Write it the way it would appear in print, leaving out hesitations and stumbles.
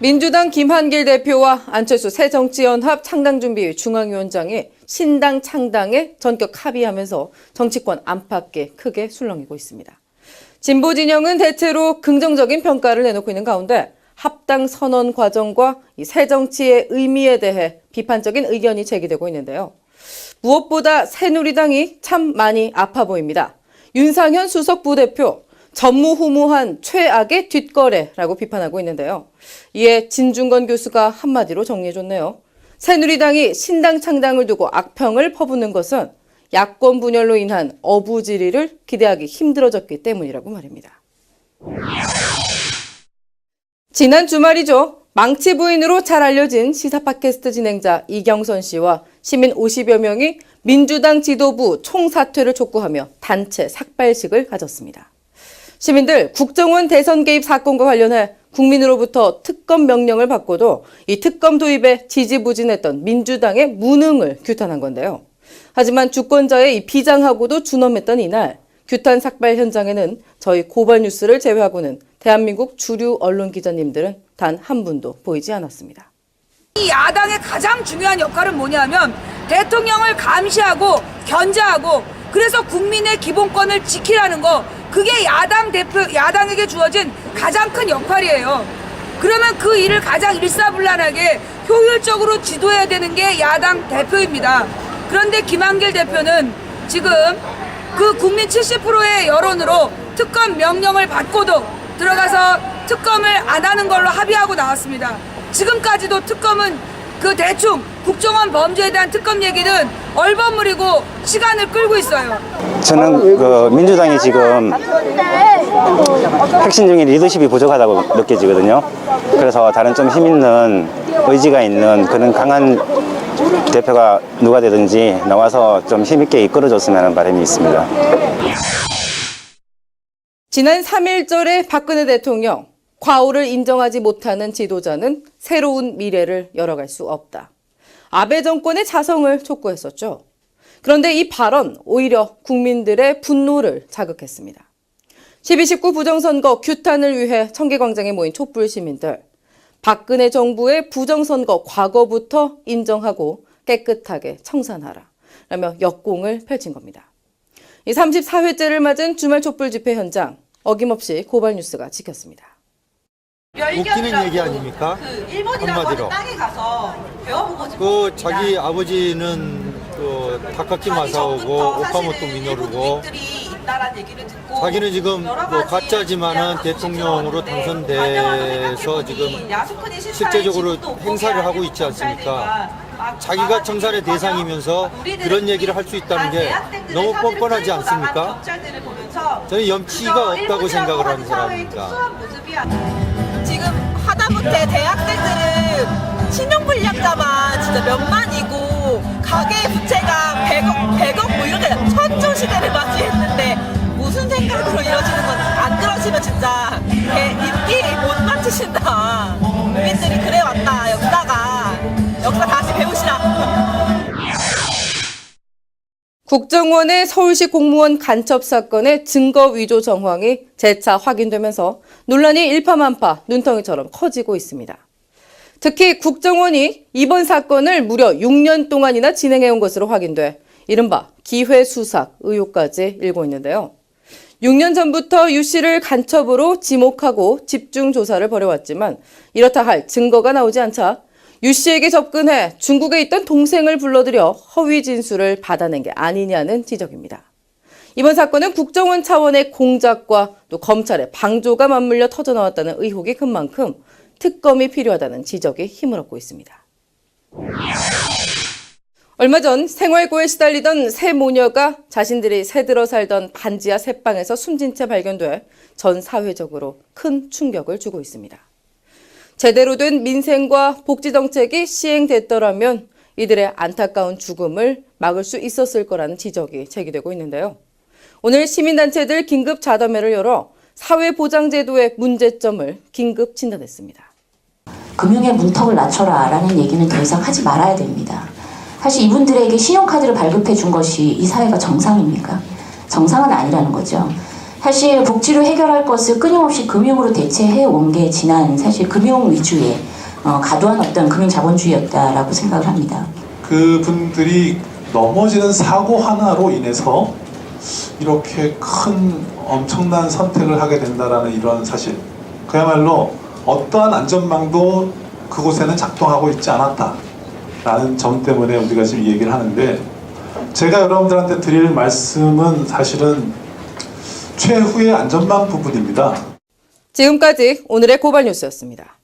민주당 김한길 대표와 안철수 새정치연합 창당준비위 중앙위원장이 신당 창당에 전격 합의하면서 정치권 안팎에 크게 술렁이고 있습니다. 진보 진영은 대체로 긍정적인 평가를 내놓고 있는 가운데 합당 선언 과정과 이 새정치의 의미에 대해 비판적인 의견이 제기되고 있는데요. 무엇보다 새누리당이 참 많이 아파 보입니다. 윤상현 수석 부대표, 전무후무한 최악의 뒷거래라고 비판하고 있는데요. 이에 진중권 교수가 한마디로 정리해줬네요. 새누리당이 신당 창당을 두고 악평을 퍼붓는 것은 야권 분열로 인한 어부지리를 기대하기 힘들어졌기 때문이라고 말입니다. 지난 주말이죠. 망치 부인으로 잘 알려진 시사 팟캐스트 진행자 이경선 씨와 시민 50여 명이 민주당 지도부 총사퇴를 촉구하며 단체 삭발식을 가졌습니다. 시민들 국정원 대선 개입 사건과 관련해 국민으로부터 특검 명령을 받고도 이 특검 도입에 지지부진했던 민주당의 무능을 규탄한 건데요. 하지만 주권자의 이 비장하고도 준엄했던 이날 규탄 삭발 현장에는 저희 고발 뉴스를 제외하고는 대한민국 주류 언론 기자님들은 단 한 분도 보이지 않았습니다. 이 야당의 가장 중요한 역할은 뭐냐면 대통령을 감시하고 견제하고 그래서 국민의 기본권을 지키라는 거, 그게 야당에게 주어진 가장 큰 역할이에요. 그러면 그 일을 가장 일사불란하게 효율적으로 지도해야 되는 게 야당 대표입니다. 그런데 김한길 대표는 지금 그 국민 70%의 여론으로 특검 명령을 받고도 들어가서 특검을 안 하는 걸로 합의하고 나왔습니다. 지금까지도 특검은 그 대충 국정원 범죄에 대한 특검 얘기는 얼버무리고 시간을 끌고 있어요. 저는 그 민주당이 지금 핵심적인 리더십이 부족하다고 느껴지거든요. 그래서 다른 좀 힘 있는 의지가 있는 그런 강한 대표가 누가 되든지 나와서 좀 힘있게 이끌어줬으면 하는 바람이 있습니다. 지난 3.1절에 박근혜 대통령, 과오를 인정하지 못하는 지도자는 새로운 미래를 열어갈 수 없다. 아베 정권의 자성을 촉구했었죠. 그런데 이 발언 오히려 국민들의 분노를 자극했습니다. 12.19 부정선거 규탄을 위해 청계광장에 모인 촛불 시민들. 박근혜 정부의 부정선거 과거부터 인정하고 깨끗하게 청산하라 라며 역공을 펼친 겁니다. 이 34회째를 맞은 주말 촛불 집회 현장, 어김없이 고발 뉴스가 지켰습니다. 웃기는 얘기 아닙니까? 그 일본이라고 하는 땅에 가서 배워보고 그 자기 아버지는 그 다카키 마사오고 오카모토 미노루고 자기는 지금 뭐 가짜지만은 대통령으로 당선돼서 지금 실제적으로 행사를 하고 있지 않습니까? 자기가 청산의 대상이면서 그런 얘기를 할 수 있다는 게 너무 뻔뻔하지 않습니까? 저는 염치가 없다고 생각을 하는 사람입니다. 지금 하다못해 대학생들은 신용불량자만 진짜 몇만이고 가계 부채가 100억 뭐 이렇게 천조시대를 맞이했는데 무슨 생각으로 이러시는 건지 안 그러시면 진짜 입기 못 맞추신다. 국민들이 그래왔다. 역사 다시 배우시라. 국정원의 서울시 공무원 간첩 사건의 증거 위조 정황이 재차 확인되면서 논란이 일파만파 눈덩이처럼 커지고 있습니다. 특히 국정원이 이번 사건을 무려 6년 동안이나 진행해온 것으로 확인돼 이른바 기회수삭 의혹까지 일고 있는데요. 6년 전부터 유 씨를 간첩으로 지목하고 집중 조사를 벌여왔지만 이렇다 할 증거가 나오지 않자 유 씨에게 접근해 중국에 있던 동생을 불러들여 허위 진술을 받아낸 게 아니냐는 지적입니다. 이번 사건은 국정원 차원의 공작과 또 검찰의 방조가 맞물려 터져나왔다는 의혹이 큰 만큼 특검이 필요하다는 지적이 힘을 얻고 있습니다. 얼마 전 생활고에 시달리던 세 모녀가 자신들이 새들어 살던 반지하 새방에서 숨진 채 발견돼 전 사회적으로 큰 충격을 주고 있습니다. 제대로 된 민생과 복지 정책이 시행됐더라면 이들의 안타까운 죽음을 막을 수 있었을 거라는 지적이 제기되고 있는데요. 오늘 시민단체들 긴급 자담회를 열어 사회보장제도의 문제점을 긴급 진단했습니다. 금융의 문턱을 낮춰라라는 얘기는 더 이상 하지 말아야 됩니다. 사실 이분들에게 신용카드를 발급해 준 것이 이 사회가 정상입니까? 정상은 아니라는 거죠. 사실 복지로 해결할 것을 끊임없이 금융으로 대체해 온 게 지난 사실 금융 위주의 과도한 어떤 금융 자본주의였다라고 생각을 합니다. 그분들이 넘어지는 사고 하나로 인해서 이렇게 큰 엄청난 선택을 하게 된다라는 이런 사실, 그야말로 어떠한 안전망도 그곳에는 작동하고 있지 않았다라는 점 때문에 우리가 지금 얘기를 하는데, 제가 여러분들한테 드릴 말씀은 사실은 최후의 안전망 부분입니다. 지금까지 오늘의 고발 뉴스였습니다.